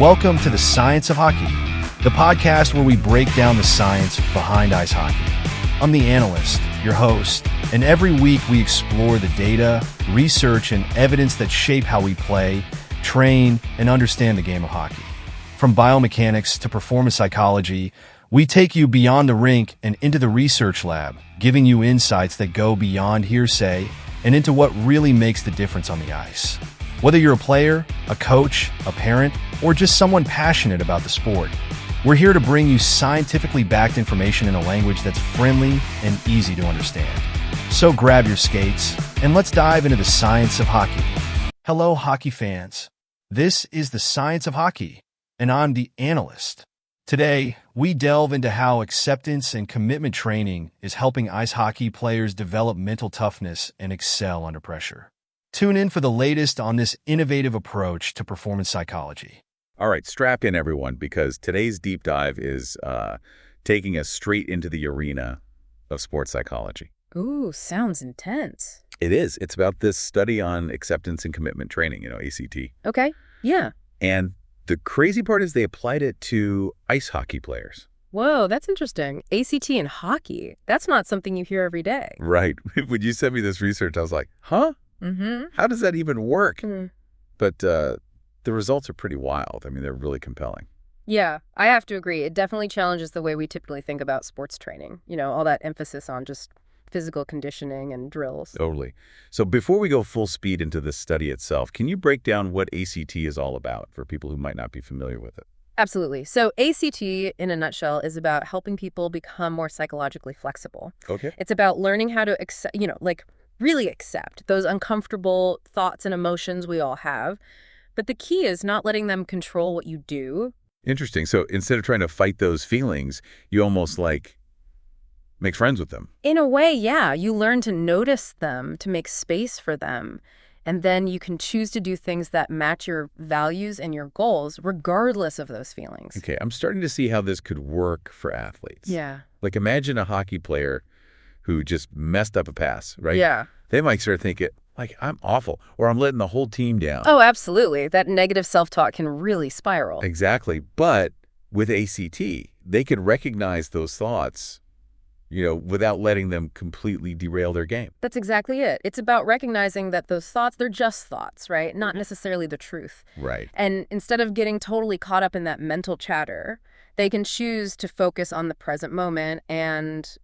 Welcome to the Science of Hockey, the podcast where we break down the science behind ice hockey. I'm the analyst, your host, and every week we explore the data, research, and evidence that shape how we play, train, and understand the game of hockey. From biomechanics to performance psychology, we take you beyond the rink and into the research lab, giving you insights that go beyond hearsay and into what really makes the difference on the ice. Whether you're a player, a coach, a parent, or just someone passionate about the sport, we're here to bring you scientifically backed information in a language that's friendly and easy to understand. So grab your skates and let's dive into the science of hockey. Hello, hockey fans. This is the Science of Hockey, and I'm the analyst. Today, we delve into how acceptance and commitment training is helping ice hockey players develop mental toughness and excel under pressure. Tune in for the latest on this innovative approach to performance psychology. All right, strap in, everyone, because today's deep dive is taking us straight into the arena of sports psychology. Ooh, sounds intense. It is. It's about this study on acceptance and commitment training, ACT. Okay, yeah. And the crazy part is they applied it to ice hockey players. Whoa, that's interesting. ACT in hockey. That's not something you hear every day. Right. When you sent me this research, I was like, huh? Mm-hmm. How does that even work? Mm. But the results are pretty wild. I mean, they're really compelling. Yeah, I have to agree. It definitely challenges the way we typically think about sports training. All that emphasis on just physical conditioning and drills. Totally. So before we go full speed into this study itself, can you break down what ACT is all about for people who might not be familiar with it? Absolutely. So ACT, in a nutshell, is about helping people become more psychologically flexible. Okay. It's about learning how to accept, really accept those uncomfortable thoughts and emotions we all have. But the key is not letting them control what you do. Interesting. So instead of trying to fight those feelings, you almost make friends with them. In a way, yeah. You learn to notice them, to make space for them. And then you can choose to do things that match your values and your goals, regardless of those feelings. Okay, I'm starting to see how this could work for athletes. Yeah. Imagine a hockey player who just messed up a pass, right? Yeah. They might start thinking, I'm awful, or I'm letting the whole team down. Oh, absolutely. That negative self-talk can really spiral. Exactly. But with ACT, they could recognize those thoughts, without letting them completely derail their game. That's exactly it. It's about recognizing that those thoughts, they're just thoughts, right? Not necessarily the truth. Right. And instead of getting totally caught up in that mental chatter, they can choose to focus on the present moment and,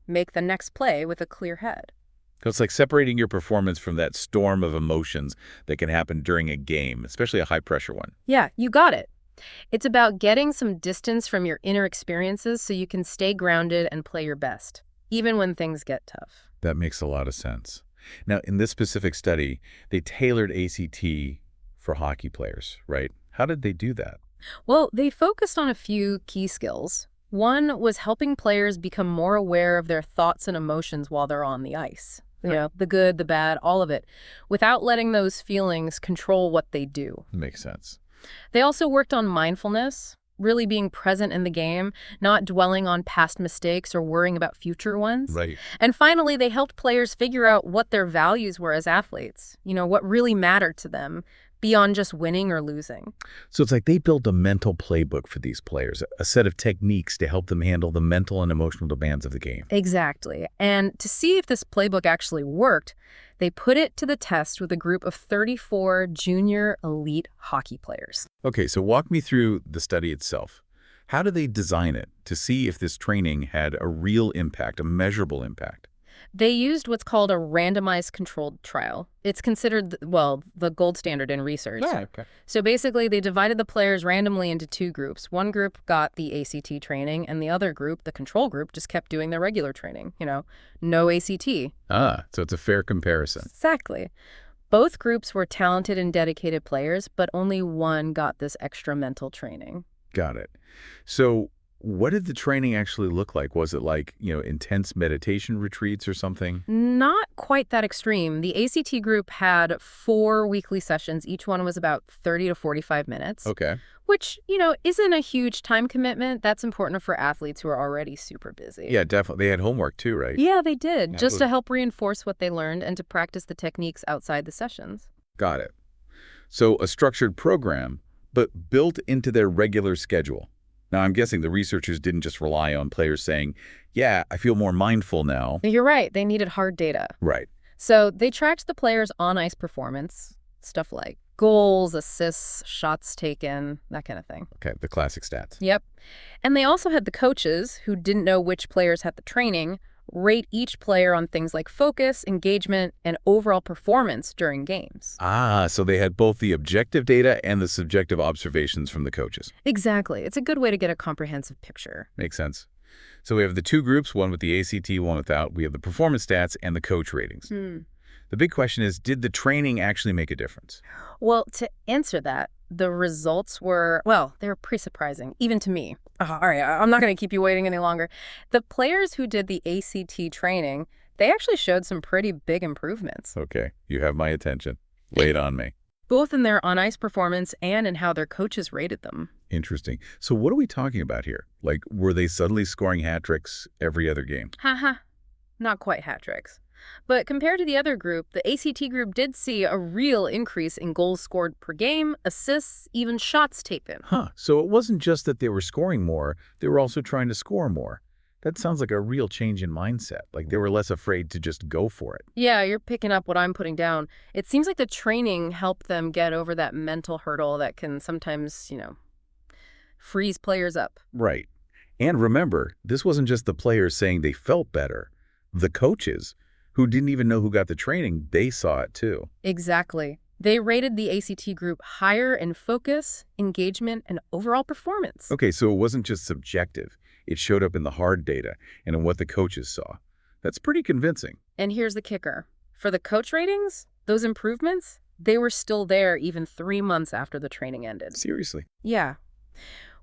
make the next play with a clear head. So it's like separating your performance from that storm of emotions that can happen during a game, especially a high-pressure one. Yeah, you got it. It's about getting some distance from your inner experiences so you can stay grounded and play your best, even when things get tough. That makes a lot of sense. Now, in this specific study, they tailored ACT for hockey players, right? How did they do that? Well, they focused on a few key skills. One was helping players become more aware of their thoughts and emotions while they're on the ice. The good, the bad, all of it, without letting those feelings control what they do. Makes sense. They also worked on mindfulness, really being present in the game, not dwelling on past mistakes or worrying about future ones. Right. And finally, they helped players figure out what their values were as athletes, what really mattered to them beyond just winning or losing. So it's like they built a mental playbook for these players, a set of techniques to help them handle the mental and emotional demands of the game. Exactly. And to see if this playbook actually worked, they put it to the test with a group of 34 junior elite hockey players. Okay, so walk me through the study itself. How did they design it to see if this training had a real impact, a measurable impact? They used what's called a randomized controlled trial. It's considered, the gold standard in research. Yeah, okay. So basically, they divided the players randomly into two groups. One group got the ACT training, and the other group, the control group, just kept doing their regular training, no ACT. So it's a fair comparison. Exactly. Both groups were talented and dedicated players, but only one got this extra mental training. Got it. So what did the training actually look like? Was it intense meditation retreats or something? Not quite that extreme. The ACT group had 4 weekly sessions. Each one was about 30 to 45 minutes. Okay. Which, isn't a huge time commitment. That's important for athletes who are already super busy. Yeah, definitely. They had homework too, right? Yeah, they did. Just to help reinforce what they learned and to practice the techniques outside the sessions. Got it. So a structured program, but built into their regular schedule. Now, I'm guessing the researchers didn't just rely on players saying, yeah, I feel more mindful now. You're right. They needed hard data. Right. So they tracked the players' on-ice performance, stuff like goals, assists, shots taken, that kind of thing. Okay, the classic stats. Yep. And they also had the coaches, who didn't know which players had the training, rate each player on things like focus, engagement, and overall performance during games. Ah, so they had both the objective data and the subjective observations from the coaches. Exactly. It's a good way to get a comprehensive picture. Makes sense. So we have the two groups, one with the ACT, one without. We have the performance stats and the coach ratings. The big question is, did the training actually make a difference? Well, to answer that, the results were, well, they were pretty surprising, even to me. All right, I'm not going to keep you waiting any longer. The players who did the ACT training, they actually showed some pretty big improvements. Okay, you have my attention. Lay it on me. Both in their on-ice performance and in how their coaches rated them. Interesting. So what are we talking about here? Like, were they suddenly scoring hat tricks every other game? Haha, not quite hat tricks. But compared to the other group, the ACT group did see a real increase in goals scored per game, assists, even shots taken. Huh. So it wasn't just that they were scoring more, they were also trying to score more. That sounds like a real change in mindset. Like they were less afraid to just go for it. Yeah, you're picking up what I'm putting down. It seems like the training helped them get over that mental hurdle that can sometimes, freeze players up. Right. And remember, this wasn't just the players saying they felt better. The coaches, who didn't even know who got the training, they saw it too. Exactly. They rated the ACT group higher in focus, engagement, and overall performance. Okay, so it wasn't just subjective. It showed up in the hard data and in what the coaches saw. That's pretty convincing. And here's the kicker. For the coach ratings, those improvements, they were still there even 3 months after the training ended. Seriously. Yeah.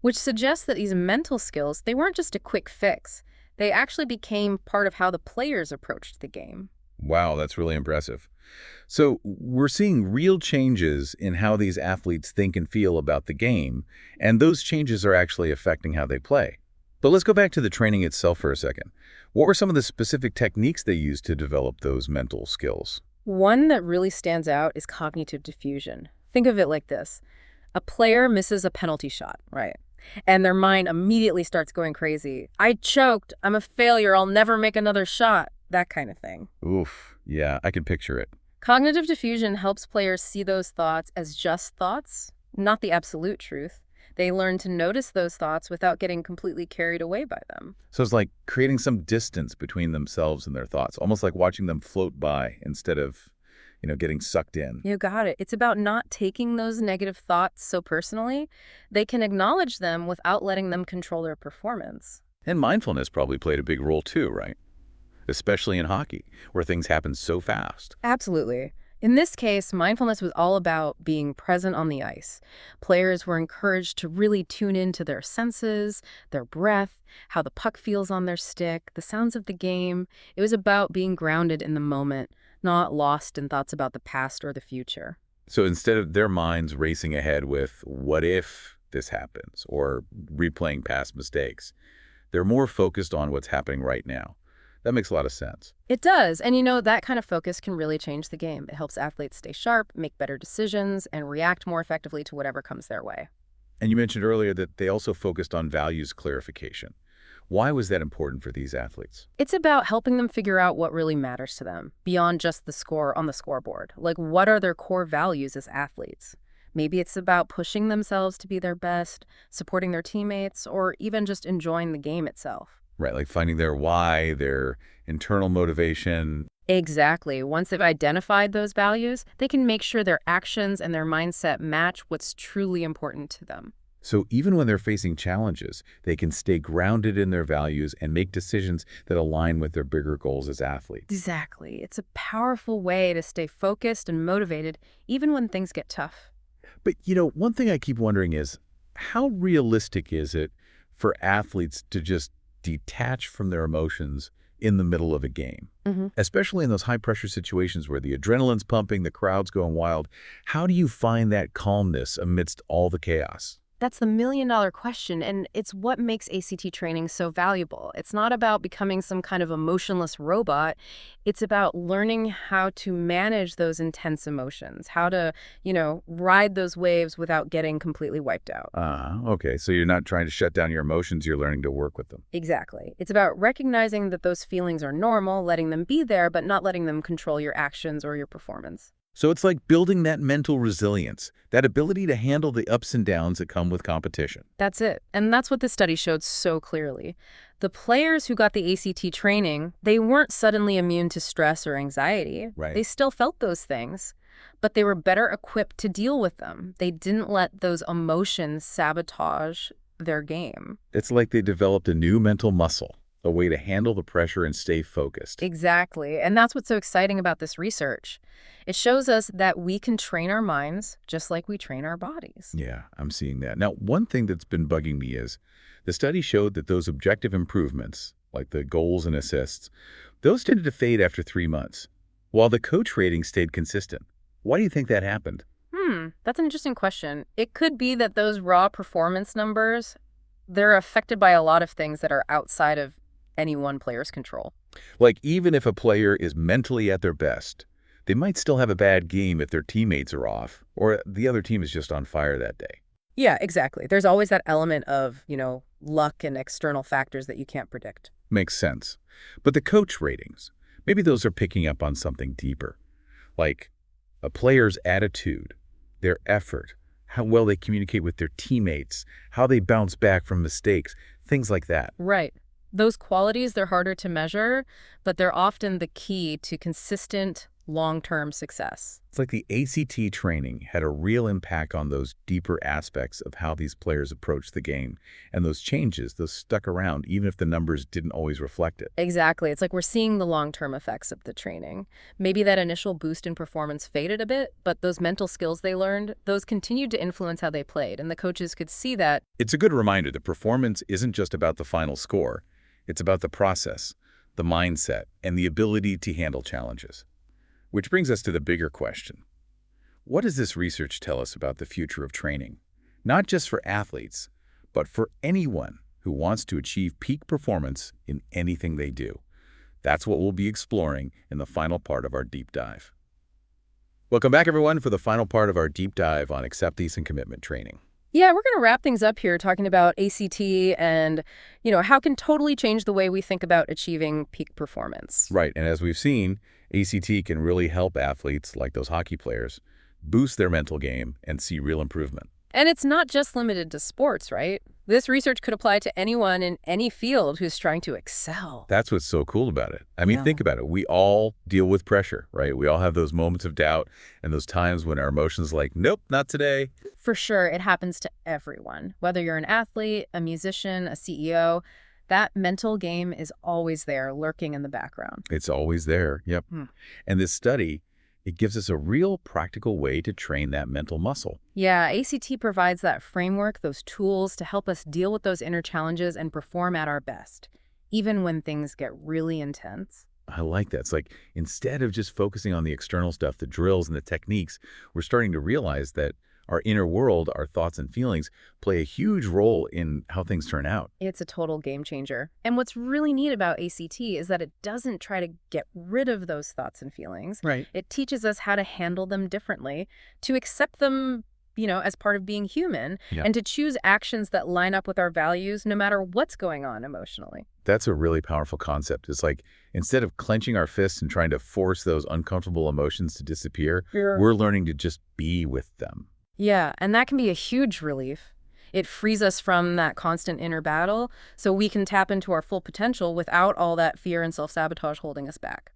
Which suggests that these mental skills, they weren't just a quick fix. They actually became part of how the players approached the game. Wow, that's really impressive. So we're seeing real changes in how these athletes think and feel about the game, and those changes are actually affecting how they play. But let's go back to the training itself for a second. What were some of the specific techniques they used to develop those mental skills? One that really stands out is cognitive diffusion. Think of it like this. A player misses a penalty shot, right? And their mind immediately starts going crazy. I choked. I'm a failure. I'll never make another shot. That kind of thing. Oof. Yeah, I can picture it. Cognitive diffusion helps players see those thoughts as just thoughts, not the absolute truth. They learn to notice those thoughts without getting completely carried away by them. So it's like creating some distance between themselves and their thoughts, almost like watching them float by instead of, getting sucked in. You got it. It's about not taking those negative thoughts so personally. They can acknowledge them without letting them control their performance. And mindfulness probably played a big role too, right? Especially in hockey, where things happen so fast. Absolutely. In this case, mindfulness was all about being present on the ice. Players were encouraged to really tune into their senses, their breath, how the puck feels on their stick, the sounds of the game. It was about being grounded in the moment, not lost in thoughts about the past or the future. So instead of their minds racing ahead with, what if this happens, or replaying past mistakes, they're more focused on what's happening right now. That makes a lot of sense. It does. And that kind of focus can really change the game. It helps athletes stay sharp, make better decisions, and react more effectively to whatever comes their way. And you mentioned earlier that they also focused on values clarification. Why was that important for these athletes? It's about helping them figure out what really matters to them, beyond just the score on the scoreboard. Like, what are their core values as athletes? Maybe it's about pushing themselves to be their best, supporting their teammates, or even just enjoying the game itself. Right, like finding their why, their internal motivation. Exactly. Once they've identified those values, they can make sure their actions and their mindset match what's truly important to them. So even when they're facing challenges, they can stay grounded in their values and make decisions that align with their bigger goals as athletes. Exactly. It's a powerful way to stay focused and motivated, even when things get tough. But, one thing I keep wondering is, how realistic is it for athletes to just detach from their emotions in the middle of a game? Especially in those high-pressure situations where the adrenaline's pumping, the crowd's going wild. How do you find that calmness amidst all the chaos? That's the million-dollar question, and it's what makes ACT training so valuable. It's not about becoming some kind of emotionless robot. It's about learning how to manage those intense emotions, how to, ride those waves without getting completely wiped out. Okay. So you're not trying to shut down your emotions, you're learning to work with them. Exactly. It's about recognizing that those feelings are normal, letting them be there, but not letting them control your actions or your performance. So it's like building that mental resilience, that ability to handle the ups and downs that come with competition. That's it. And that's what this study showed so clearly. The players who got the ACT training, they weren't suddenly immune to stress or anxiety. Right. They still felt those things, but they were better equipped to deal with them. They didn't let those emotions sabotage their game. It's like they developed a new mental muscle, a way to handle the pressure and stay focused. Exactly. And that's what's so exciting about this research. It shows us that we can train our minds just like we train our bodies. Yeah, I'm seeing that. Now, one thing that's been bugging me is the study showed that those objective improvements, like the goals and assists, those tended to fade after 3 months, while the coach rating stayed consistent. Why do you think that happened? That's an interesting question. It could be that those raw performance numbers, they're affected by a lot of things that are outside of any one player's control. Like, even if a player is mentally at their best, they might still have a bad game if their teammates are off, or the other team is just on fire that day. Yeah, exactly. There's always that element of, luck and external factors that you can't predict. Makes sense. But the coach ratings, maybe those are picking up on something deeper, like a player's attitude, their effort, how well they communicate with their teammates, how they bounce back from mistakes, things like that. Right. Those qualities, they're harder to measure, but they're often the key to consistent, long-term success. It's like the ACT training had a real impact on those deeper aspects of how these players approach the game. And those changes, those stuck around, even if the numbers didn't always reflect it. Exactly. It's like we're seeing the long-term effects of the training. Maybe that initial boost in performance faded a bit, but those mental skills they learned, those continued to influence how they played, and the coaches could see that. It's a good reminder that performance isn't just about the final score. It's about the process, the mindset, and the ability to handle challenges. Which brings us to the bigger question. What does this research tell us about the future of training? Not just for athletes, but for anyone who wants to achieve peak performance in anything they do. That's what we'll be exploring in the final part of our deep dive. Welcome back, everyone, for the final part of our deep dive on acceptance and commitment training. Yeah, we're going to wrap things up here talking about ACT and, how it can totally change the way we think about achieving peak performance. Right, and as we've seen, ACT can really help athletes, like those hockey players, boost their mental game and see real improvement. And it's not just limited to sports, right? This research could apply to anyone in any field who's trying to excel. That's what's so cool about it. I mean, think about it. We all deal with pressure, right? We all have those moments of doubt and those times when our emotions are like, nope, not today. For sure, it happens to everyone. Whether you're an athlete, a musician, a CEO, that mental game is always there, lurking in the background. It's always there, yep. And this study, it gives us a real practical way to train that mental muscle. Yeah, ACT provides that framework, those tools to help us deal with those inner challenges and perform at our best, even when things get really intense. I like that. It's like instead of just focusing on the external stuff, the drills and the techniques, we're starting to realize that our inner world, our thoughts and feelings, play a huge role in how things turn out. It's a total game changer. And what's really neat about ACT is that it doesn't try to get rid of those thoughts and feelings. Right. It teaches us how to handle them differently, to accept them, as part of being human, and to choose actions that line up with our values no matter what's going on emotionally. That's a really powerful concept. It's like instead of clenching our fists and trying to force those uncomfortable emotions to disappear, we're learning to just be with them. Yeah, and that can be a huge relief. It frees us from that constant inner battle so we can tap into our full potential without all that fear and self-sabotage holding us back.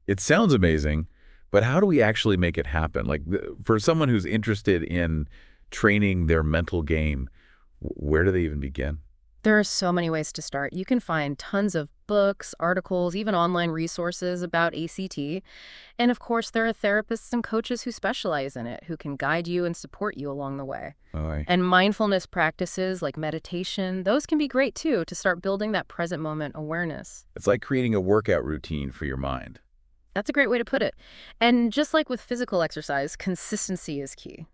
It sounds amazing, but how do we actually make it happen? Like for someone who's interested in training their mental game, where do they even begin? There are so many ways to start. You can find tons of books, articles, even online resources about ACT. And of course, there are therapists and coaches who specialize in it, who can guide you and support you along the way. And mindfulness practices like meditation, those can be great too, to start building that present moment awareness. It's like creating a workout routine for your mind. That's a great way to put it. And just like with physical exercise, consistency is key.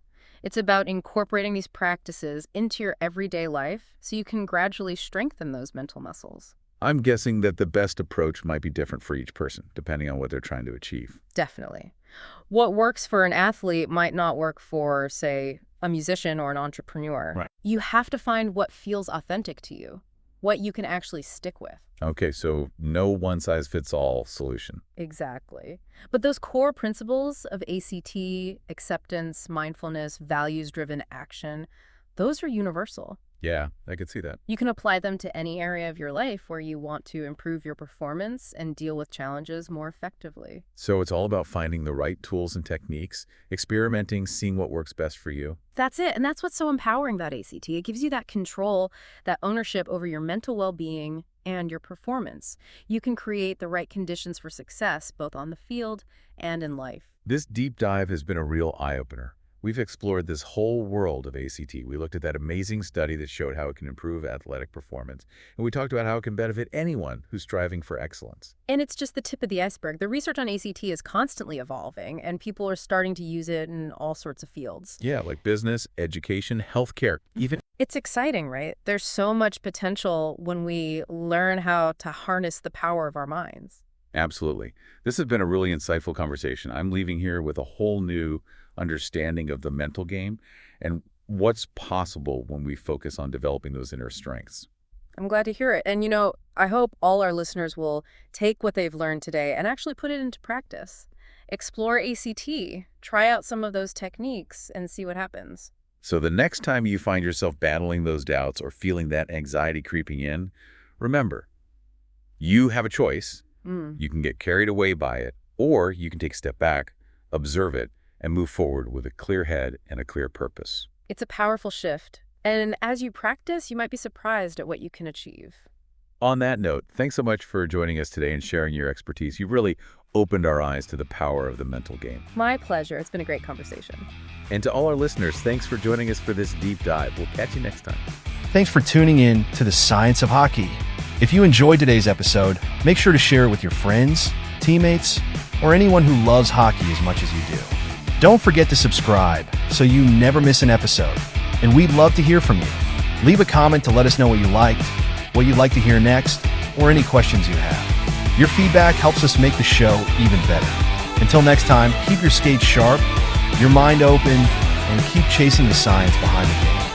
It's about incorporating these practices into your everyday life so you can gradually strengthen those mental muscles. I'm guessing that the best approach might be different for each person, depending on what they're trying to achieve. Definitely. What works for an athlete might not work for, say, a musician or an entrepreneur. Right. You have to find what feels authentic to you, what you can actually stick with. Okay, so no one-size-fits-all solution. Exactly. But those core principles of ACT, acceptance, mindfulness, values-driven action, those are universal. Yeah, I could see that. You can apply them to any area of your life where you want to improve your performance and deal with challenges more effectively. So it's all about finding the right tools and techniques, experimenting, seeing what works best for you. That's it. And that's what's so empowering about ACT. It gives you that control, that ownership over your mental well-being and your performance. You can create the right conditions for success, both on the field and in life. This deep dive has been a real eye-opener. We've explored this whole world of ACT. We looked at that amazing study that showed how it can improve athletic performance, and we talked about how it can benefit anyone who's striving for excellence. And it's just the tip of the iceberg. The research on ACT is constantly evolving, and people are starting to use it in all sorts of fields. Yeah, like business, education, healthcare, even. It's exciting, right? There's so much potential when we learn how to harness the power of our minds. Absolutely. This has been a really insightful conversation. I'm leaving here with a whole new understanding of the mental game and what's possible when we focus on developing those inner strengths. I'm glad to hear it. And, I hope all our listeners will take what they've learned today and actually put it into practice. Explore ACT, try out some of those techniques, and see what happens. So the next time you find yourself battling those doubts or feeling that anxiety creeping in, remember, you have a choice. You can get carried away by it, or you can take a step back, observe it, and move forward with a clear head and a clear purpose. It's a powerful shift. And as you practice, you might be surprised at what you can achieve. On that note, thanks so much for joining us today and sharing your expertise. You've really opened our eyes to the power of the mental game. My pleasure. It's been a great conversation. And to all our listeners, thanks for joining us for this deep dive. We'll catch you next time. Thanks for tuning in to the Science of Hockey. If you enjoyed today's episode, make sure to share it with your friends, teammates, or anyone who loves hockey as much as you do. Don't forget to subscribe so you never miss an episode. And we'd love to hear from you. Leave a comment to let us know what you liked, what you'd like to hear next, or any questions you have. Your feedback helps us make the show even better. Until next time, keep your skates sharp, your mind open, and keep chasing the science behind the game.